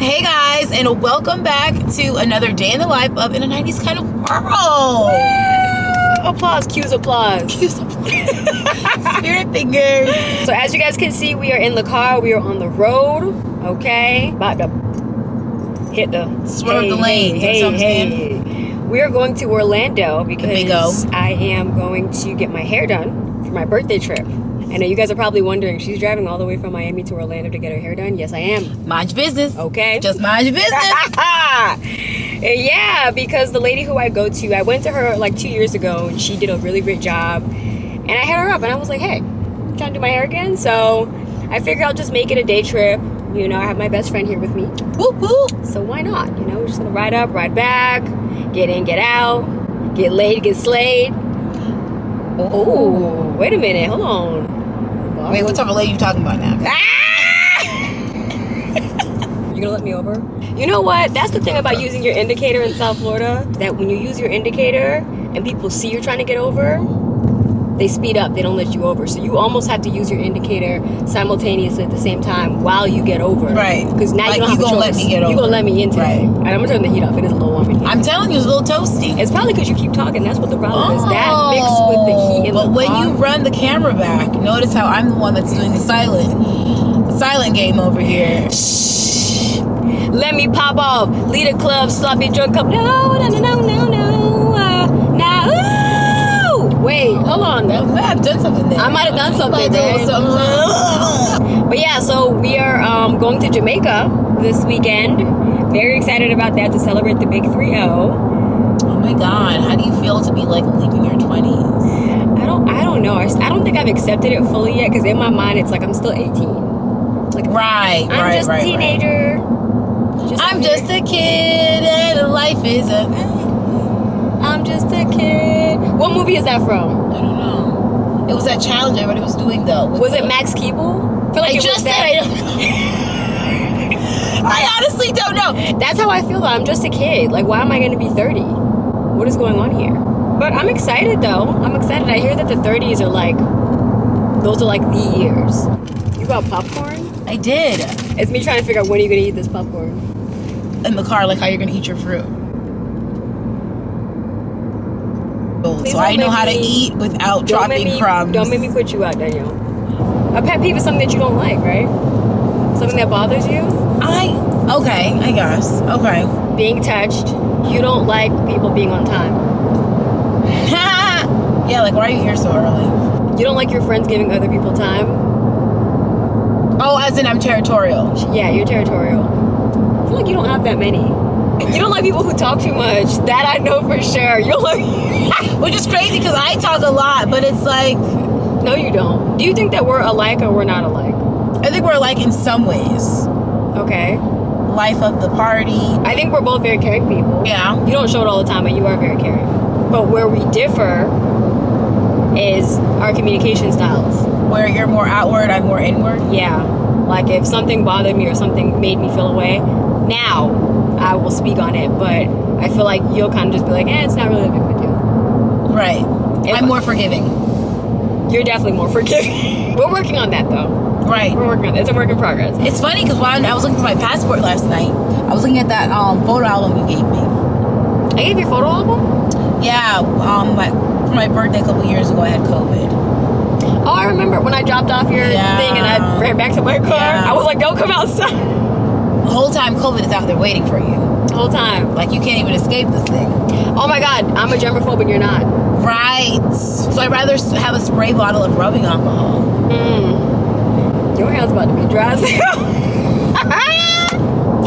Hey guys, and welcome back to another day in the life of In a 90s Kind of World. Applause, cues applause. Spirit fingers. So as you guys can see, we are in the car. We are on the road. Okay, about to hit the Swerve the lane. Hey. We are going to Orlando because O. I am going to get my hair done for my birthday trip. I know you guys are probably wondering, she's driving all the way from Miami to Orlando to get her hair done. Yes, I am. Mind your business. Okay. Just mind your business. Yeah, because the lady who I go to, I went to her like 2 years ago and she did a really great job. And I hit her up and I was like, hey, I'm trying to do my hair again. So I figured I'll just make it a day trip. You know, I have my best friend here with me. Whoop, whoop. So why not? You know, we're just gonna ride up, ride back, get in, get out, get laid, get slayed. Oh, wait a minute, hold on. Wait, what type of lady you talking about now? You gonna let me over? You know what? That's the thing about using your indicator in South Florida, that when you use your indicator and people see you're trying to get over, they speed up, they don't let you over. So you almost have to use your indicator simultaneously at the same time while you get over. Right. Because now Like, you don't have you a gonna choice. let me get over. You gonna let me in today. Right. All right, I'm gonna turn the heat off. It is a little warm in here. I'm telling you, it's a little toasty. It's probably because you keep talking. That's what the problem is. That mixed with the heat in the But when car. you run the camera back, notice how I'm the one that's doing the silent game over here. Shh. Let me pop off. Lead a club, sloppy drunk up. No. Wait, hold on. I might have done something there. I might have done something, Like, babe. But yeah, so we are going to Jamaica this weekend. Very excited about that to celebrate the big 3-0. Oh my God, how do you feel to be like leaving your 20s? I don't know. I don't think I've accepted it fully yet because in my mind it's like I'm still 18. Like Right. I'm just a teenager. I'm just a kid and life is I'm just a kid. What movie is that from? I don't know. It was that challenge everybody was doing though. Was it Max Keeble? I feel like I it just was said that. I honestly don't know. That's how I feel though. I'm just a kid. Like, why am I going to be 30? What is going on here? But I'm excited though. I'm excited. I hear that the 30s are like, those are like the years. You got popcorn? I did. It's me trying to figure out when are you going to eat this popcorn. In the car, like how you're gonna eat your fruit. Please So don't I know make how to me- eat without Don't make dropping me, crumbs. don't make me put you out, Danielle. A pet peeve is something that you don't like, right? Something that bothers you? Okay, I guess. Okay. Being touched. You don't like people being on time. Yeah, like why are you here so early? You don't like your friends giving other people time. Oh, as in I'm territorial. Yeah, you're territorial. I feel like you don't have that many. You don't like people who talk too much. That I know for sure. You don't like... Which is crazy because I talk a lot, but it's like... No, you don't. Do you think that we're alike or we're not alike? I think we're alike in some ways. Okay. Life of the party. I think we're both very caring people. Yeah. You don't show it all the time, but you are very caring. But where we differ is our communication styles. Where you're more outward, I'm more inward. Yeah. Like if something bothered me or something made me feel away, now I will speak on it. But I feel like you'll kind of just be like, it's not really a big of a deal. Right. I'm more forgiving. You're definitely more forgiving. We're working on that though. Right. We're working on it. It's a work in progress. It's funny because when I was looking for my passport last night, I was looking at that photo album you gave me. I gave you a photo album? Yeah, for my birthday a couple years ago, I had COVID. Oh, I remember when I dropped off your thing and I ran back to my car. Yeah. I was like, don't come outside. The whole time COVID is out there waiting for you. The whole time. Like you can't even escape this thing. Oh my God, I'm a germaphobe and you're not. Right. So I'd rather have a spray bottle of rubbing alcohol. Your hair's about to be dry as hell.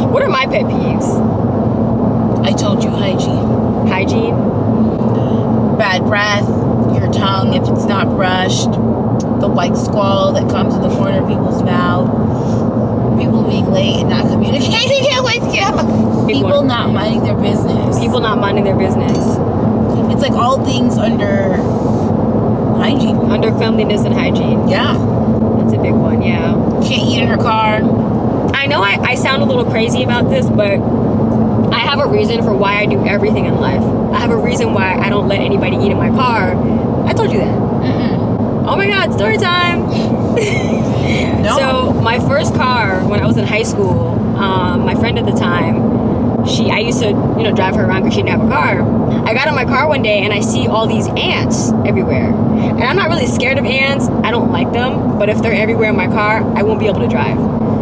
What are my pet peeves? I told you hygiene. Hygiene. Bad breath, your tongue if it's not brushed, the white squall that comes in the corner of people's mouth, people being late and not communicating it with you, people not minding their business. People not minding their business. It's like all things under hygiene. Under cleanliness and hygiene. Yeah. That's a big one, yeah. Can't eat in her car. I know I sound a little crazy about this, but I have a reason for why I do everything in life. I have a reason why I don't let anybody eat in my car. I told you that. Oh my God, story time. No. So my first car when I was in high school, my friend at the time, I used to, drive her around because she didn't have a car. I got in my car one day and I see all these ants everywhere. And I'm not really scared of ants. I don't like them. But if they're everywhere in my car, I won't be able to drive.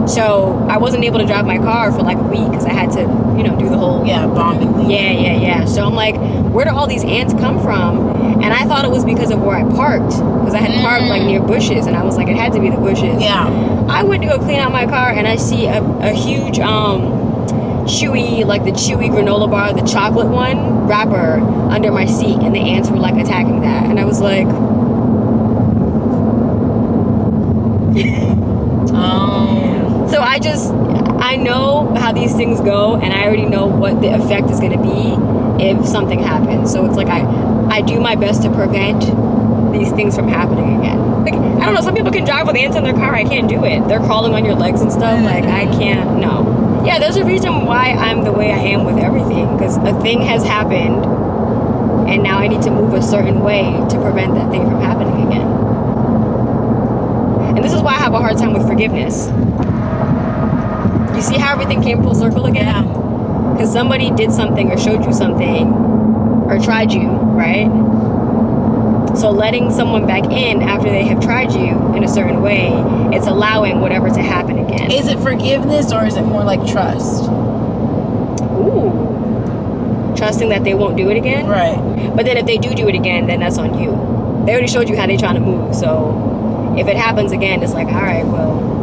So I wasn't able to drive my car for like a week because I had to, do the whole... Yeah, bombing thing. Yeah. So I'm like, where do all these ants come from? And I thought it was because of where I parked. Because I had parked like near bushes. And I was like, it had to be the bushes. Yeah. I went to go clean out my car and I see a huge... chewy, like the chewy granola bar, the chocolate one, wrapper under my seat, and the ants were like attacking that, and I was like, So I know how these things go, and I already know what the effect is going to be if something happens. So it's like I do my best to prevent these things from happening again. Like, I don't know, some people can drive with ants in their car. I can't do it. They're crawling on your legs and stuff. Like, I can't, no. Yeah, there's a reason why I'm the way I am with everything, because a thing has happened and now I need to move a certain way to prevent that thing from happening again. And this is why I have a hard time with forgiveness. You see how everything came full circle again? Yeah. Because somebody did something or showed you something or tried you, right? So letting someone back in after they have tried you in a certain way, it's allowing whatever to happen again. Is it forgiveness or is it more like trust? Ooh. Trusting that they won't do it again? Right. But then if they do it again, then that's on you. They already showed you how they're trying to move. So if it happens again, it's like, all right, well.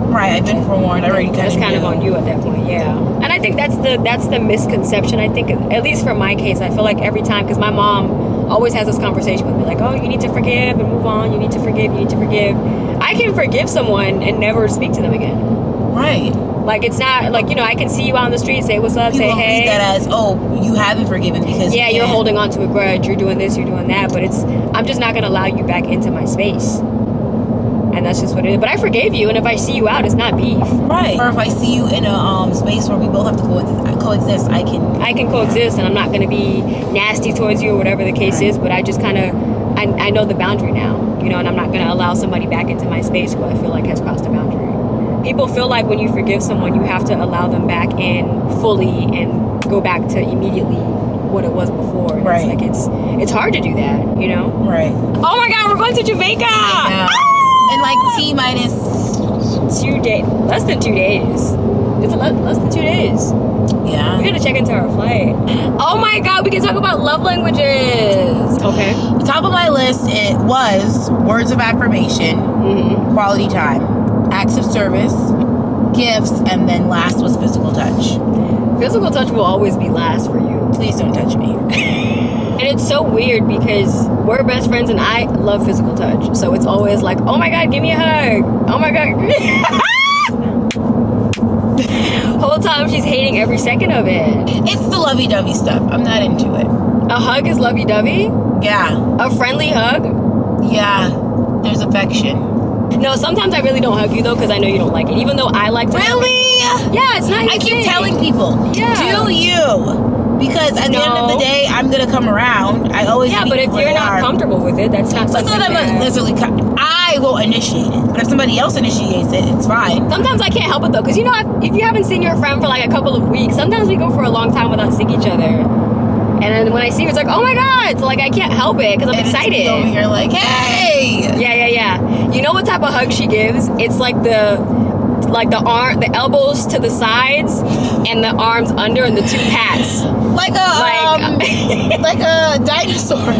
Right, I've been forewarned. I already That's kind of on you at that point, yeah. And I think that's the misconception. I think, at least for my case, I feel like every time, because my mom always has this conversation with me, like, oh, you need to forgive and move on. You need to forgive. You need to forgive. I can forgive someone and never speak to them again. Right. Like, it's not like, I can see you out on the street, say what's up, People say hey. read that as, oh, you haven't forgiven because you're holding on to a grudge. You're doing this, you're doing that. But I'm just not going to allow you back into my space. And that's just what it is. But I forgave you, and if I see you out, it's not beef. Right. Or if I see you in a space where we both have to coexist, I can coexist, and I'm not going to be nasty towards you or whatever the case is. But I just kind of, I know the boundary now, and I'm not going to allow somebody back into my space who I feel like has crossed a boundary. People feel like when you forgive someone, you have to allow them back in fully and go back to immediately what it was before. And right. It's like it's hard to do that, Right. Oh my God, we're going to Jamaica. In like T-minus 2 days, less than 2 days. It's less than 2 days. Yeah. We gotta check into our flight. Oh my God, we can talk about love languages. Okay. The top of my list, it was words of affirmation, quality time, acts of service, gifts, and then last was physical touch. Physical touch will always be last for you. Please don't touch me. And it's so weird because we're best friends and I love physical touch. So it's always like, oh my God, give me a hug. Oh my God. Whole time she's hating every second of it. It's the lovey-dovey stuff. I'm not into it. A hug is lovey-dovey? Yeah. A friendly hug? Yeah. There's affection. No, sometimes I really don't hug you though because I know you don't like it. Even though I like to. Really? Yeah, it's not your I keep thing. telling people, do you? Because at the end of the day, I'm going to come around. I always but if you're not comfortable with it, that's not something that I'm necessarily I will initiate it. But if somebody else initiates it, it's fine. Sometimes I can't help it though. Because if you haven't seen your friend for like a couple of weeks, sometimes we go for a long time without seeing each other. And then when I see her, it's like, oh my God. So like I can't help it because I'm excited. It's over here like, hey. Yeah. You know what type of hug she gives? It's like the elbows to the sides and the arms under and the two pats. Like a dinosaur.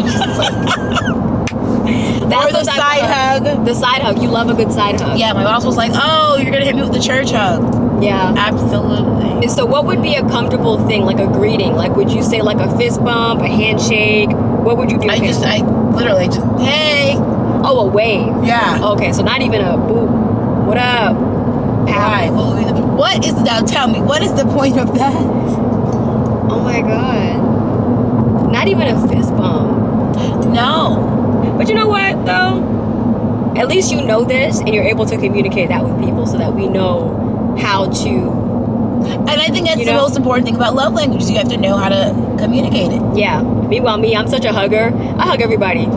That's or the side hug. The side hug. You love a good side hug. Yeah, my boss was like, oh, you're going to hit me with the church hug. Yeah. Absolutely. So what would be a comfortable thing, like a greeting? Like, would you say like a fist bump, a handshake? What would you do? I literally just, hey. Oh, a wave. Yeah. Okay, so not even a boop. What up? Right. Now tell me, what is the point of that? Oh my God. Not even a fist bump. No. But you know what, though? At least you know this and you're able to communicate that with people so that we know how to. And I think that's the most important thing about love languages. You have to know how to communicate it. Yeah. Meanwhile, I'm such a hugger. I hug everybody.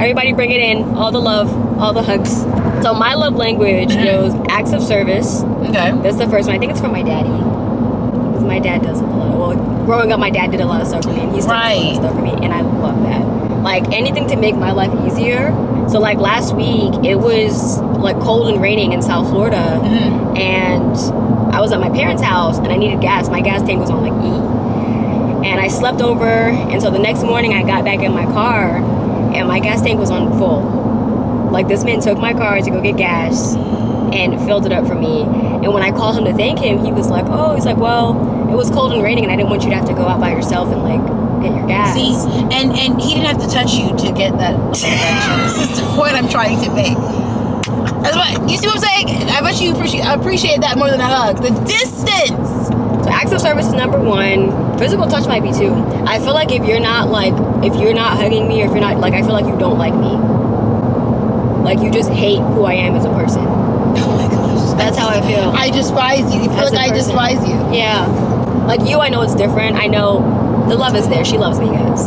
Everybody bring it in. All the love, all the hugs. So my love language goes acts of service. Okay. That's the first one. I think it's from my daddy. Because my dad does a lot. Well, growing up, my dad did a lot of stuff for me, and he still does a lot of stuff for me, and I love that. Like anything to make my life easier. So like last week, it was like cold and raining in South Florida, and I was at my parents' house, and I needed gas. My gas tank was on like E, and I slept over, and so the next morning I got back in my car, and my gas tank was on full. Like this man took my car to go get gas and filled it up for me. And when I called him to thank him, he was like, well, it was cold and raining and I didn't want you to have to go out by yourself and like get your gas. See, and he didn't have to touch you to get that direction. This is the point I'm trying to make. That's what, you see what I'm saying? I bet you appreciate that more than a hug. The distance. So acts of service is number one. Physical touch might be two. I feel like if you're not hugging me, or if you're not like, I feel like you don't like me. Like you just hate who I am as a person. Oh my gosh. That's how I feel. I despise you. You feel like I despise you. Yeah. Like you, I know it's different. I know the love is there. She loves me, guys.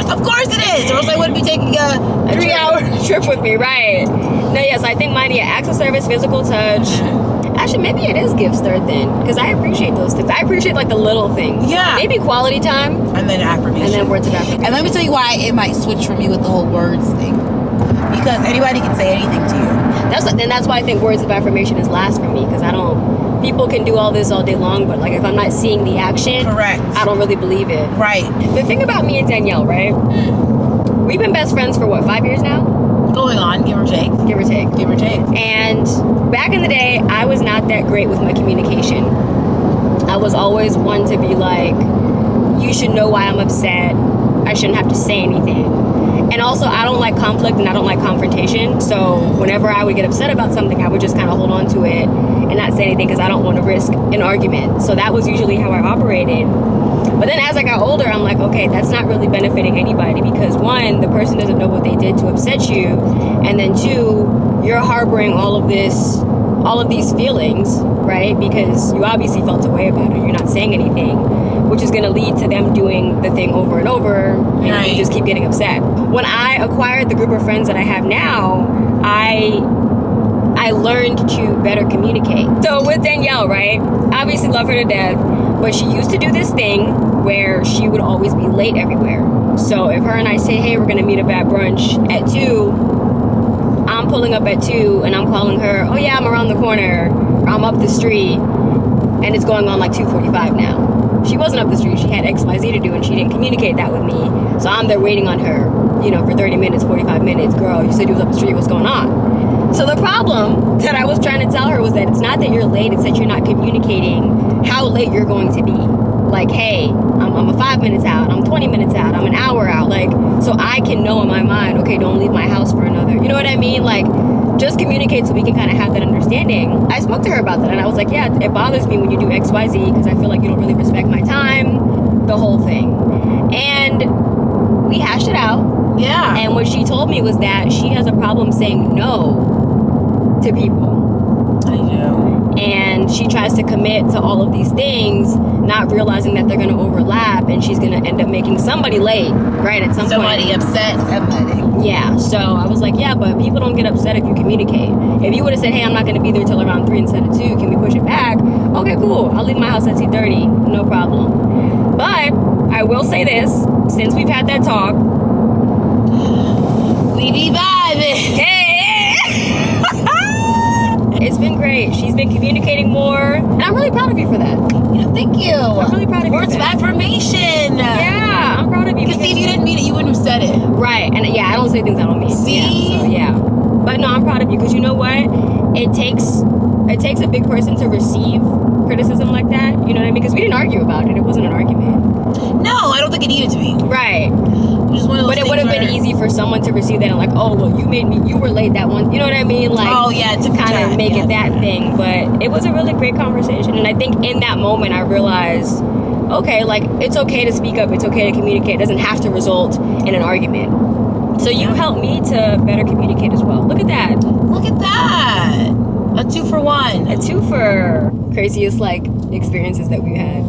Of course it is. Or else I wouldn't be taking a 3-hour trip with me, right? No, yes, I think mine, acts of service, physical touch. Actually, maybe it is gifts third then, because I appreciate those things. I appreciate like the little things. Yeah. Maybe quality time. And then affirmation. And then words of affirmation. And let me tell you why it might switch for me with the whole words thing. Because anybody can say anything to you. That's why I think words of affirmation is last for me, because people can do all this all day long, but like if I'm not seeing the action, correct, I don't really believe it. Right. The thing about me and Danielle, right? We've been best friends for what, 5 years now? Going on, give or take. Give or take. Give or take. And back in the day, I was not that great with my communication. I was always one to be like, you should know why I'm upset. I shouldn't have to say anything. And also, I don't like conflict and I don't like confrontation. So whenever I would get upset about something, I would just kind of hold on to it and not say anything because I don't want to risk an argument. So that was usually how I operated. But then as I got older, I'm like, okay, that's not really benefiting anybody, because one, the person doesn't know what they did to upset you. And then two, you're harboring all of these feelings, right? Because you obviously felt a way about it. You're not saying anything, which is going to lead to them doing the thing over and over, and you just keep getting upset. When I acquired the group of friends that I have now, I learned to better communicate. So with Danielle, right? Obviously love her to death, but she used to do this thing where she would always be late everywhere. So if her and I say, hey, we're going to meet up at brunch at 2, I'm pulling up at 2 and I'm calling her, oh yeah, I'm around the corner, or I'm up the street, and it's going on like 2:45 now. She wasn't up the street, she had XYZ to do, and she didn't communicate that with me. So I'm there waiting on her, for 30 minutes, 45 minutes. Girl, you said you was up the street, what's going on? So the problem that I was trying to tell her was that it's not that you're late, it's that you're not communicating how late you're going to be. Like, hey, I'm 5 minutes out, I'm 20 minutes out, I'm an hour out. Like, so I can know in my mind, okay, don't leave my house for another. You know what I mean? Like, just communicate so we can kind of have that understanding. I spoke to her about that, and I was like, yeah, it bothers me when you do XYZ because I feel like you don't really respect my time, the whole thing. And we hashed it out. Yeah. And what she told me was that she has a problem saying no to people. I do. And she tries to commit to all of these things, not realizing that they're going to overlap, and she's going to end up making somebody late, right, at some somebody point. upset, somebody. Yeah, so I was like, yeah, but people don't get upset if you communicate. If you would have said, hey, I'm not going to be there till around 3 instead of 2, can we push it back? Okay, cool, I'll leave my house at 2:30, no problem. But I will say this, since we've had that talk, we be vibing. Hey! It's been great. She's been communicating more, and I'm really proud of you for that. Yeah, thank you. I'm really proud of you. Words of affirmation. Yeah, I'm proud of you. Because see, if you didn't mean it, you wouldn't have said it. Right, and yeah, I don't say things I don't mean. See? Yeah, but no, I'm proud of you because you know what? It takes a big person to receive criticism like that. You know what I mean? Because we didn't argue about it. It wasn't an argument. No, I don't think it needed to be. Right. But it would have been easy for someone to receive that and like, oh, well, you were late that one. You know what I mean? Like, oh yeah, to kind of make it that thing. But it was a really great conversation, and I think in that moment I realized, okay, like it's okay to speak up, it's okay to communicate. It doesn't have to result in an argument. So you helped me to better communicate as well. Look at that. Look at that. A 2 for 1. A 2 for craziest like experiences that we had.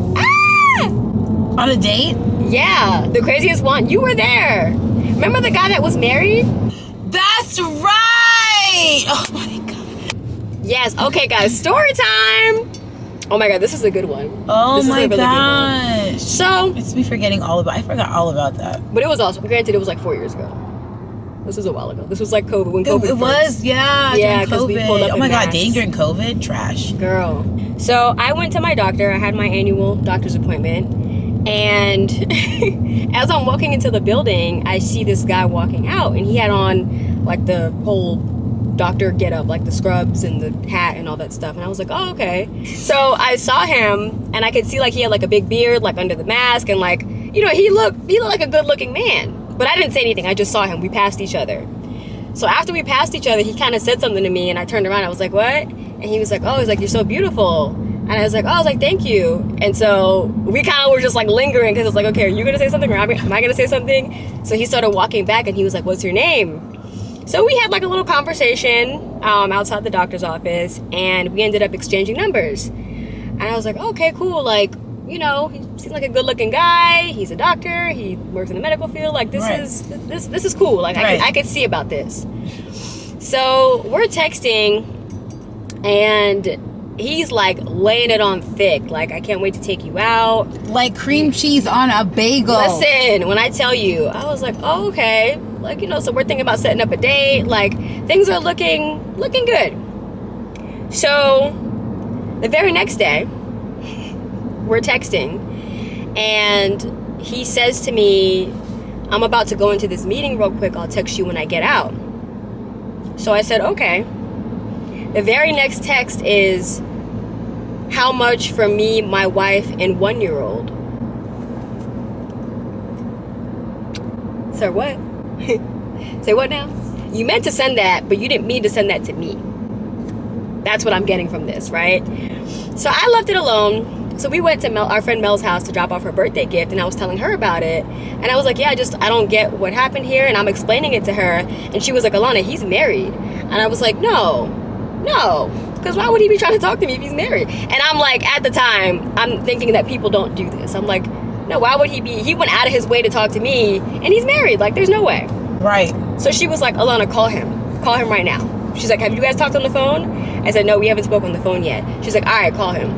On a date? Yeah, the craziest one. You were there. Remember the guy that was married? That's right. Oh my god. Yes. Okay, guys. Story time. Oh my god, this is a good one. Oh this my is a really gosh. good one. So It's me forgetting all about. I forgot all about that. but it was also, granted, it was like 4 years ago. This was a while ago. This was like COVID, when COVID It was, yeah. Yeah, during 'cause we COVID. pulled up Oh in my god, masks. dating during COVID, trash. Girl. So I went to my doctor. I had my annual doctor's appointment. And as I'm walking into the building, I see this guy walking out. And he had on like the whole doctor get up, like the scrubs and the hat and all that stuff. And I was like, oh, okay. So I saw him and I could see like he had like a big beard, like under the mask. And like, you know, he looked like a good looking man. But I didn't say anything. I just saw him. We passed each other. So after we passed each other, he kind of said something to me, and I turned around. I was like, what? And he was like, oh, he's like, you're so beautiful. And I was like, thank you. And so we kind of were just like lingering, because it's like, okay, are you going to say something, or am I going to say something? So he started walking back, and he was like, what's your name? So we had like a little conversation outside the doctor's office, and we ended up exchanging numbers. And I was like, okay, cool. Like, you know, he seems like a good-looking guy. He's a doctor. He works in the medical field. Like, this is cool. Like, I could see about this. So we're texting, and he's like laying it on thick. Like, I can't wait to take you out. Like cream cheese on a bagel. Listen, when I tell you, I was like, oh, okay. Like, you know, so we're thinking about setting up a date. Like, things are looking good. So the very next day, we're texting, and he says to me, I'm about to go into this meeting real quick. I'll text you when I get out. So I said, okay. The very next text is, how much for me, my wife, and 1-year-old? Sir, what? Say what now? You meant to send that, but you didn't mean to send that to me. That's what I'm getting from this, right? So I left it alone. So we went to our friend Mel's house to drop off her birthday gift, and I was telling her about it. And I was like, yeah, I don't get what happened here. And I'm explaining it to her. And she was like, Alana, he's married. And I was like, no. Because why would he be trying to talk to me if he's married? And I'm like, at the time, I'm thinking that people don't do this. I'm like, no, why would he be? He went out of his way to talk to me, and he's married. Like, there's no way. Right. So she was like, Alana, call him. Call him right now. She's like, have you guys talked on the phone? I said, no, we haven't spoken on the phone yet. She's like, all right, call him.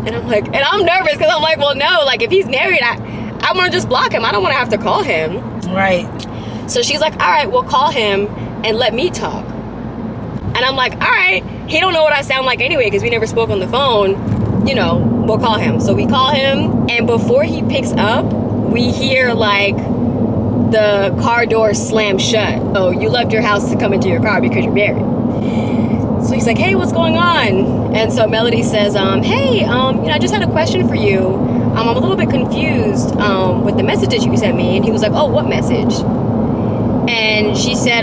And I'm like, and I'm nervous because I'm like, well, no, like if he's married, I want to just block him. I don't want to have to call him. Right. So she's like, all right, well, call him and let me talk. And I'm like, all right, he don't know what I sound like anyway because we never spoke on the phone. You know, we'll call him. So we call him, and before he picks up, we hear like the car door slam shut. Oh, you left your house to come into your car because you're married. So he's like, hey, what's going on? And so Melody says, hey, you know, I just had a question for you. I'm a little bit confused with the messages you sent me. And he was like, oh, what message? And she said,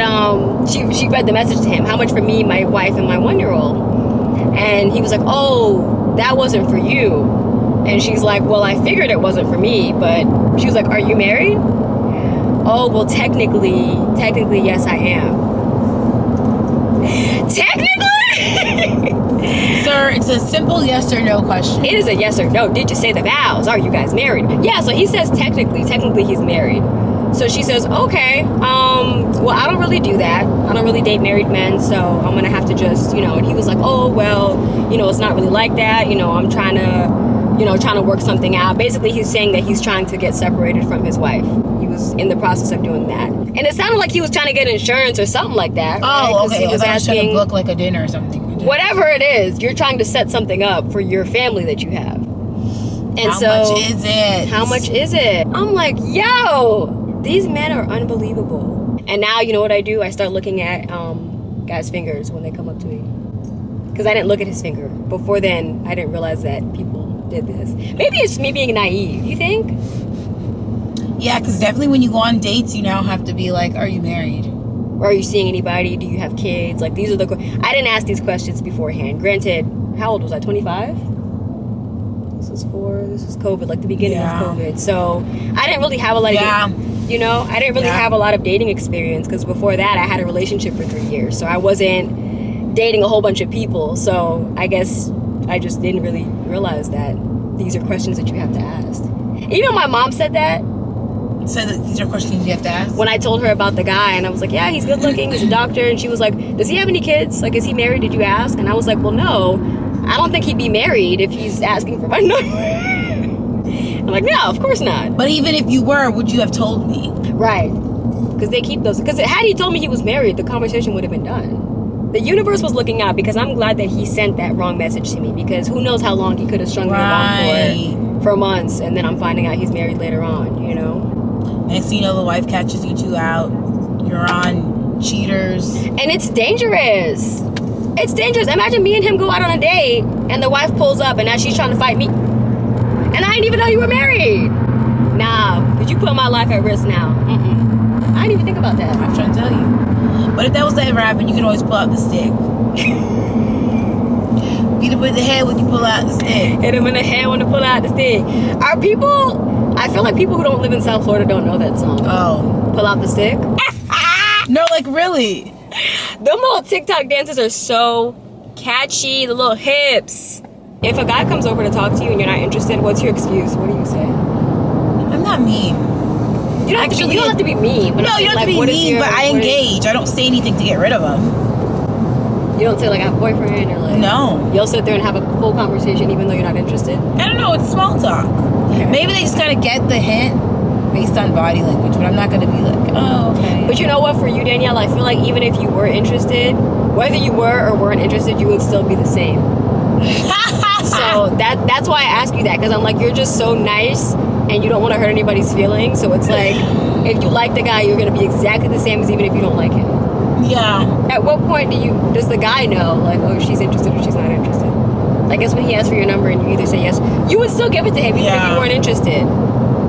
she read the message to him. How much for me, my wife, and my 1-year-old? And he was like, oh, that wasn't for you. And she's like, well, I figured it wasn't for me. But she was like, are you married? Oh, well, technically, yes, I am. Technically? Sir, it's a simple yes or no question. It is a yes or no. Did you say the vows? Are you guys married? Yeah, so he says technically he's married. So she says, okay, well, I don't really do that. I don't really date married men, so I'm gonna have to just, you know. And he was like, oh, well, you know, it's not really like that. You know, I'm trying to work something out. Basically, he's saying that he's trying to get separated from his wife. He was in the process of doing that. And it sounded like he was trying to get insurance or something like that. Oh, right? okay. He was asking, trying to book like a dinner or something. Whatever it is, you're trying to set something up for your family that you have. And how much is it? How much is it? I'm like, yo, these men are unbelievable. And now, you know what I do? I start looking at guys' fingers when they come up to me. Because I didn't look at his finger. Before then, I didn't realize that people did this. Maybe it's me being naive. You think? Yeah, because definitely when you go on dates, you now have to be like, are you married? Or are you seeing anybody? Do you have kids? Like, these are the... I didn't ask these questions beforehand. Granted, how old was I? 25? This was COVID, like the beginning of COVID. So I didn't really have a lot of... You know, I didn't really have a lot of dating experience because before that, I had a relationship for 3 years. So I wasn't dating a whole bunch of people. So I guess I just didn't really realize that these are questions that you have to ask. Even my mom said that. So these are questions you have to ask? When I told her about the guy, and I was like, yeah, he's good looking, he's a doctor, and she was like, does he have any kids? Like, is he married? Did you ask? And I was like, well, no. I don't think he'd be married if he's asking for my number. I'm like, no, of course not. But even if you were, would you have told me? Right. Because they keep those. Because had he told me he was married, the conversation would have been done. The universe was looking out, because I'm glad that he sent that wrong message to me, because who knows how long he could have strung me along for months, and then I'm finding out he's married later on, you know? Next thing you know, the wife catches you two out. You're on cheaters. And it's dangerous. It's dangerous. Imagine me and him go out on a date, and the wife pulls up, and now she's trying to fight me. And I didn't even know you were married. Nah, because you put my life at risk now. I didn't even think about that. I'm trying to tell you. But if that was to ever happen, you can always pull out the stick. Beat him in the head when you pull out the stick. Hit him in the head when you pull out the stick. Are people... I feel like people who don't live in South Florida don't know that song. Oh. Pull out the stick? No, like, really? Them little TikTok dances are so catchy. The little hips. If a guy comes over to talk to you and you're not interested, what's your excuse? What do you say? I'm not mean. You don't have to be mean. But no, you don't have to be mean, but I engage. I don't say anything to get rid of them. You don't say, like, I have a boyfriend, or like... No. You'll sit there and have a full conversation even though you're not interested? I don't know. It's small talk. Okay. Maybe they just kind of get the hint based on body language, but I'm not going to be like, oh, okay. But you know what? For you, Danielle, I feel like even if you were interested, whether you were or weren't interested, you would still be the same. So that's why I ask you that, because I'm like, you're just so nice and you don't want to hurt anybody's feelings. So it's like, if you like the guy, you're going to be exactly the same as even if you don't like him. Yeah. At what point does the guy know, like, oh, she's interested or she's not interested? I guess when he asks for your number and you either say yes, you would still give it to him even if you weren't interested.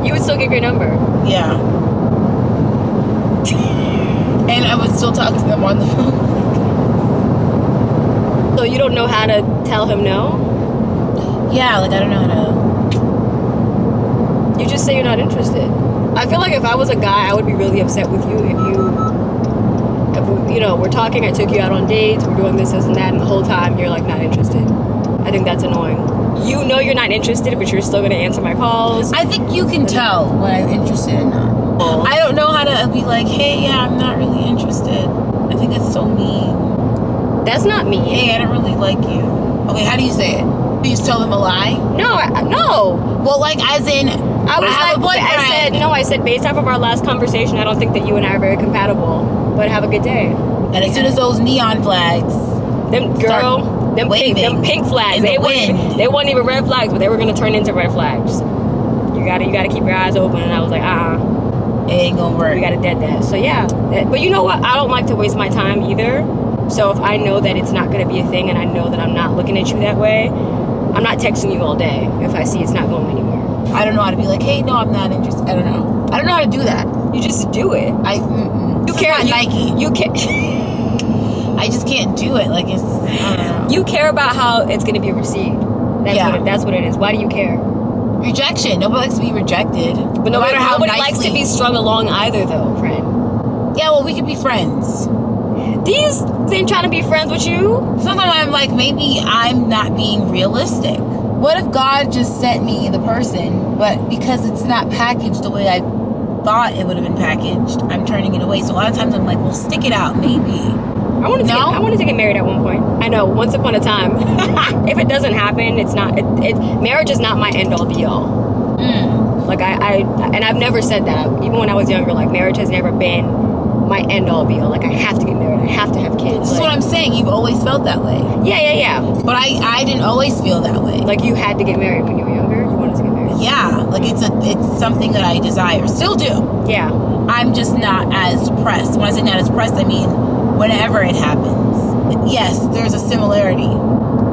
You would still give your number. Yeah. And I would still talk to them on the phone. So you don't know how to tell him no? Yeah, like, I don't know how to... You just say you're not interested. I feel like if I was a guy, I would be really upset with you if you know, we're talking, I took you out on dates, we're doing this and that, and the whole time you're like not interested. I think that's annoying. You know you're not interested, but you're still going to answer my calls. I think you can tell when I'm interested or not. Oh. I don't know how to be like, hey, yeah, I'm not really interested. I think it's so mean. That's not mean. Hey, I don't really like you. Okay, how do you say it? You just tell them a lie? No, no. Well, like, as in, I said based off of our last conversation, I don't think that you and I are very compatible. But have a good day. And as soon as those neon flags, them pink flags, they weren't even red flags, but they were gonna turn into red flags. You gotta keep your eyes open. And I was like, it ain't gonna work. We gotta dead that. So yeah, but you know what? I don't like to waste my time either. So if I know that it's not gonna be a thing, and I know that I'm not looking at you that way, I'm not texting you all day if I see it's not going anywhere. I don't know how to be like, hey, no, I'm not interested. I don't know how to do that. You just do it. You care. Nike. You can't. I just can't do it. Like, it's. I don't know. You care about how it's going to be received. That's what it is. Why do you care? Rejection. Nobody likes to be rejected. But no matter how nobody likes to be strung along either, though, friend. Yeah, well, we could be friends. These ain't trying to be friends with you. Sometimes I'm like, maybe I'm not being realistic. What if God just sent me the person, but because it's not packaged the way I thought it would have been packaged, I'm turning it away. So a lot of times I'm like, well, stick it out, maybe. I wanted to get married at one point. I know, once upon a time. If it doesn't happen, it's not. Marriage is not my end all be all. Like and I've never said that. Even when I was younger, like marriage has never been my end all be all. Like I have to get married. I have to have kids. That's what I'm saying. You've always felt that way. Yeah. But I didn't always feel that way. Like you had to get married when you were younger. You wanted to get married. Yeah, like it's something that I desire. Still do. Yeah. I'm just not as pressed. When I say not as pressed, I mean whenever it happens. Yes, there's a similarity.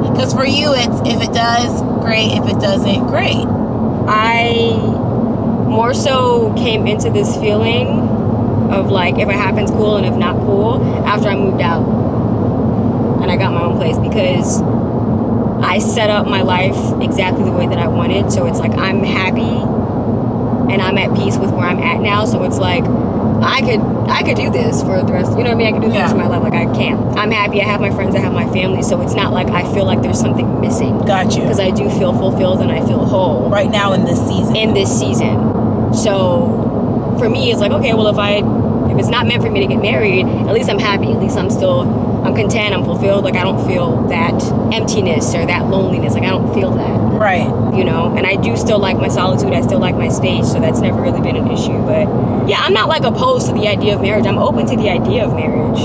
Because for you, it's if it does, great. If it doesn't, great. I more so came into this feeling of like, if it happens, cool, and if not, cool, after I moved out and I got my own place, because I set up my life exactly the way that I wanted. So it's like I'm happy and I'm at peace with where I'm at now. So it's like I could do this for the rest. You know what I mean? I could do this rest of my life. Like I can. I'm happy. I have my friends. I have my family. So it's not like I feel like there's something missing. Got you. Because I do feel fulfilled and I feel whole right now in this season. So for me, it's like, okay, well, if it's not meant for me to get married, at least I'm happy. At least I'm content, I'm fulfilled. Like, I don't feel that emptiness or that loneliness. Like, I don't feel that. Right. You know, and I do still like my solitude. I still like my space. So that's never really been an issue. But yeah, I'm not like opposed to the idea of marriage. I'm open to the idea of marriage.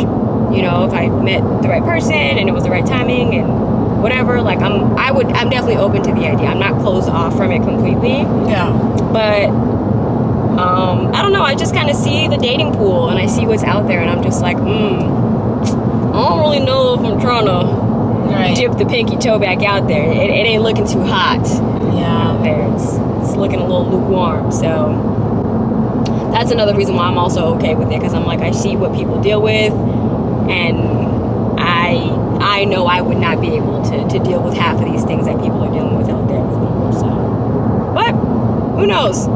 You know, if I met the right person and it was the right timing and whatever, like I'm definitely open to the idea. I'm not closed off from it completely. Yeah. But I don't know. I just kind of see the dating pool and I see what's out there, and I'm just like, I don't really know if I'm trying to dip the pinky toe back out there. It ain't looking too hot. Yeah. Out there. It's looking a little lukewarm. So that's another reason why I'm also okay with it, because I'm like, I see what people deal with, and I know I would not be able to deal with half of these things that people are dealing with out there with people. So, but who knows?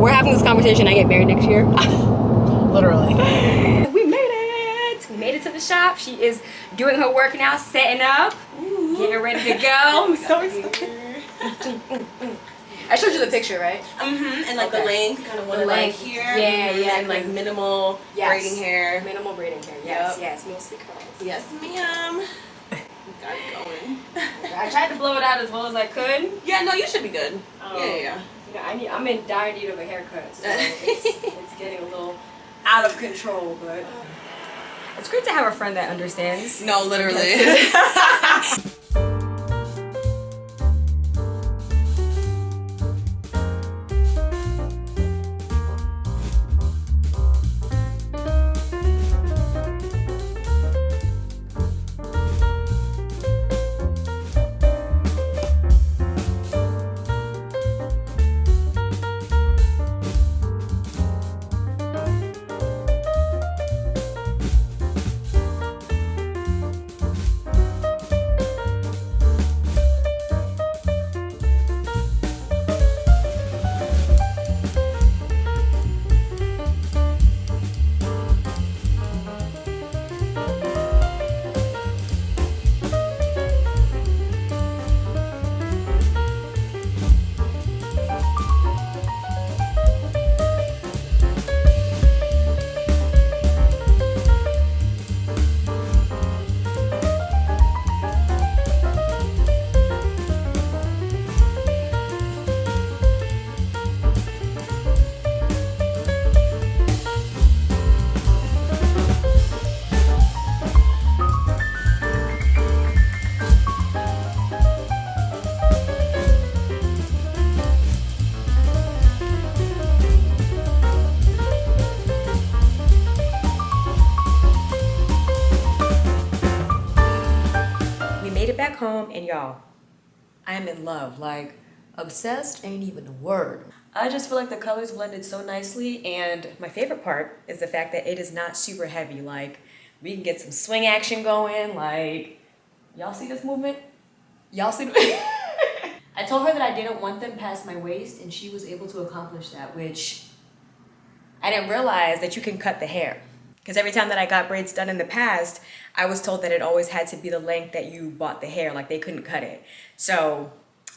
We're having this conversation. I get married next year. Literally. We made it. We made it to the shop. She is doing her work now, setting up, getting ready to go. I'm so excited. I showed you the picture, right? And like the length, kind of want it like here. Yeah, and like minimal braiding hair. Minimal braiding hair. Yes, mostly curls. Yes, ma'am. Got it going. I tried to blow it out as well as I could. Yeah, no, you should be good. Yeah. You know, I'm in dire need of a haircut, so it's getting a little out of control, but it's great to have a friend that understands. No, literally. Back home, and y'all, I am in love. Like, obsessed ain't even a word. I just feel like the colors blended so nicely, and my favorite part is the fact that it is not super heavy. Like, we can get some swing action going. Like, y'all see this movement? Y'all see the I told her that I didn't want them past my waist, and she was able to accomplish that, which I didn't realize that you can cut the hair. Because every time that I got braids done in the past, I was told that it always had to be the length that you bought the hair, like they couldn't cut it. So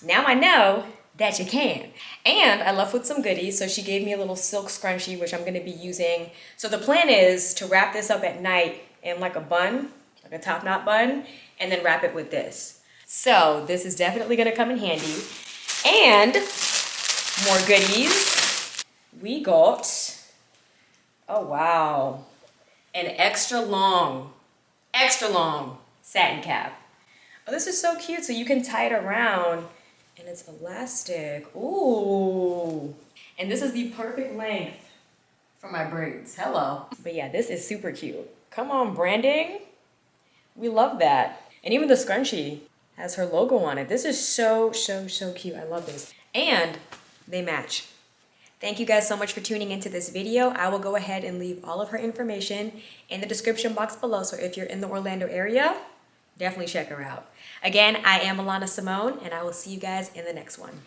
now I know that you can. And I left with some goodies. So she gave me a little silk scrunchie, which I'm gonna be using. So the plan is to wrap this up at night in like a bun, like a top knot bun, and then wrap it with this. So this is definitely gonna come in handy. And more goodies. We got, oh wow, an extra long satin cap. Oh, this is so cute. So you can tie it around and it's elastic. Ooh. And this is the perfect length for my braids. Hello. But yeah, this is super cute. Come on, branding. We love that. And even the scrunchie has her logo on it. This is so cute. I love this. And they match. Thank you guys so much for tuning into this video. I will go ahead and leave all of her information in the description box below. So if you're in the Orlando area, definitely check her out. Again, I am Alana Simone, and I will see you guys in the next one.